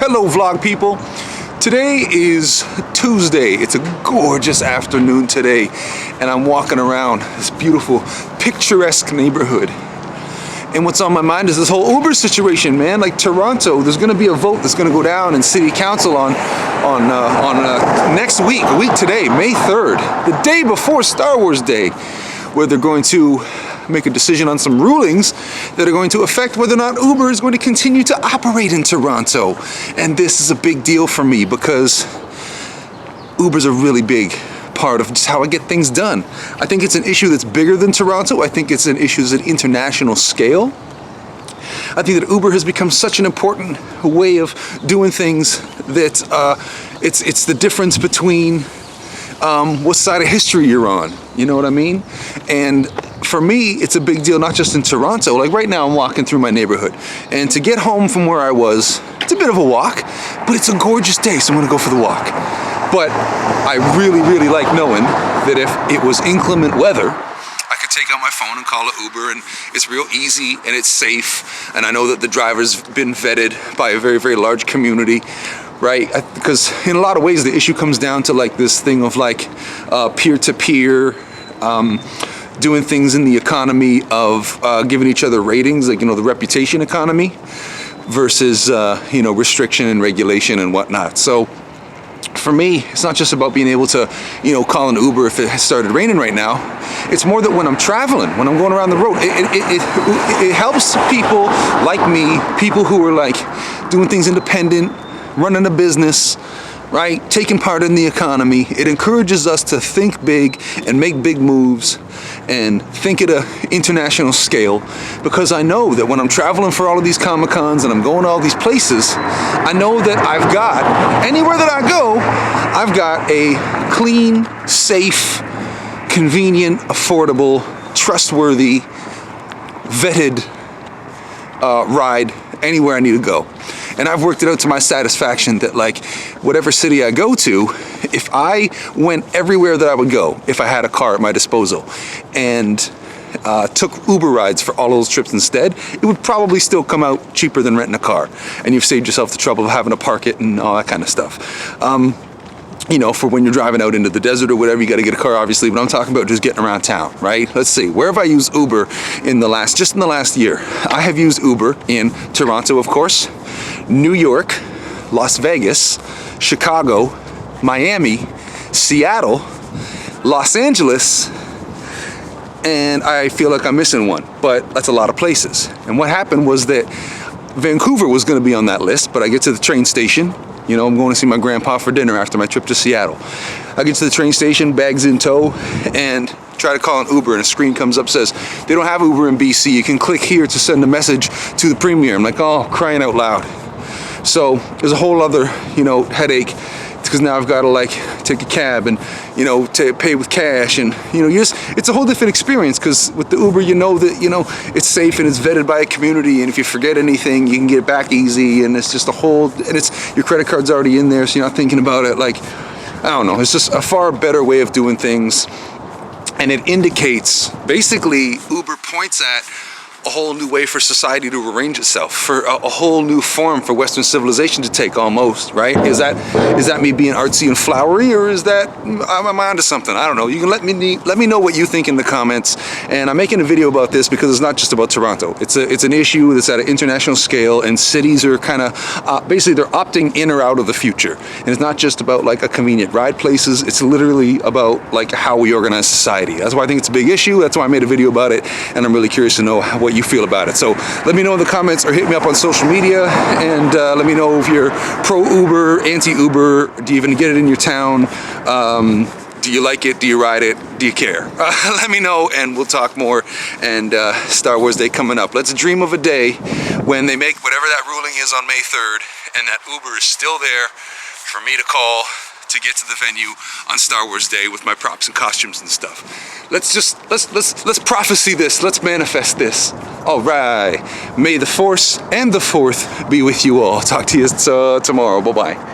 Hello vlog people. Today is Tuesday. It's a gorgeous afternoon today and I'm walking around this beautiful picturesque neighborhood. And what's on my mind is this whole Uber situation, man. Like Toronto, there's gonna be a vote that's gonna go down in City Council on next week, a week today, May 3rd, the day before Star Wars Day, where they're going to make a decision on some rulings that are going to affect whether or not Uber is going to continue to operate in Toronto. And this is a big deal for me because Uber's a really big part of just how I get things done. I think it's an issue that's bigger than Toronto. I think it's an issue that's at international scale. I think that Uber has become such an important way of doing things that it's the difference between what side of history you're on. You know what I mean? And for me, it's a big deal, not just in Toronto. Like right now, I'm walking through my neighborhood, and to get home from where I was, it's a bit of a walk, but it's a gorgeous day, so I'm gonna go for the walk. But I really like knowing that if it was inclement weather, I could take out my phone and call an Uber, and it's real easy and it's safe. And I know that the driver's been vetted by a very large community, right? Because in a lot of ways, the issue comes down to like this thing of like peer-to-peer, doing things in the economy of giving each other ratings, like, you know, the reputation economy versus, you know, restriction and regulation and whatnot. So for me, it's not just about being able to, you know, call an Uber if it has started raining right now. It's more that when I'm traveling, when I'm going around the road, it helps people like me, people who are like doing things independent, running a business, right? Taking part in the economy. It encourages us to think big and make big moves and think at an international scale, because I know that when I'm traveling for all of these Comic-Cons and I'm going to all these places, I know that I've got, anywhere that I go, I've got a clean, safe, convenient, affordable, trustworthy, vetted ride anywhere I need to go. And I've worked it out to my satisfaction that like whatever city I go to, if I went everywhere that I would go, if I had a car at my disposal and took Uber rides for all those trips instead, it would probably still come out cheaper than renting a car. And you've saved yourself the trouble of having to park it and all that kind of stuff. You know, for when you're driving out into the desert or whatever, you got to get a car, obviously, but I'm talking about just getting around town, right? Let's see, where have I used Uber just in the last year? I have used Uber in Toronto, of course, New York, Las Vegas, Chicago, Miami, Seattle, Los Angeles, and I feel like I'm missing one, but that's a lot of places. And what happened was that Vancouver was going to be on that list, but I get to the train station. You know, I'm going to see my grandpa for dinner after my trip to Seattle. I get to the train station, bags in tow, and try to call an Uber, and a screen comes up, says, they don't have Uber in BC. You can click here to send a message to the premier. I'm like, oh, crying out loud. So there's a whole other, you know, headache, because now I've got to like take a cab and, you know, to pay with cash, and, you know, it's a whole different experience, because with the Uber, you know that, you know, it's safe and it's vetted by a community, and if you forget anything, you can get it back easy, and it's just a whole, and it's, your credit card's already in there, so you're not thinking about it. Like, I don't know, it's just a far better way of doing things, and it indicates, basically, Uber points at a whole new way for society to arrange itself, for a whole new form for Western civilization to take, almost, right? Is that me being artsy and flowery, or is that, am I onto something? I don't know. You can let me know what you think in the comments. And I'm making a video about this because it's not just about Toronto. It's an issue that's at an international scale, and cities are kind of basically they're opting in or out of the future. And it's not just about like a convenient ride places. It's literally about like how we organize society. That's why I think it's a big issue. That's why I made a video about it, and I'm really curious to know what you feel about it. So let me know in the comments, or hit me up on social media, and let me know if you're pro-Uber, anti-Uber. Do you even get it in your town? Do you like it? Do you ride it? Do you care? Let me know, and we'll talk more. And Star Wars Day coming up. Let's dream of a day when they make whatever that ruling is on May 3rd, and that Uber is still there for me to call to get to the venue on Star Wars Day with my props and costumes and stuff. Let's prophecy this. Let's manifest this. All right. May the Force and the Fourth be with you all. Talk to you tomorrow. Bye-bye.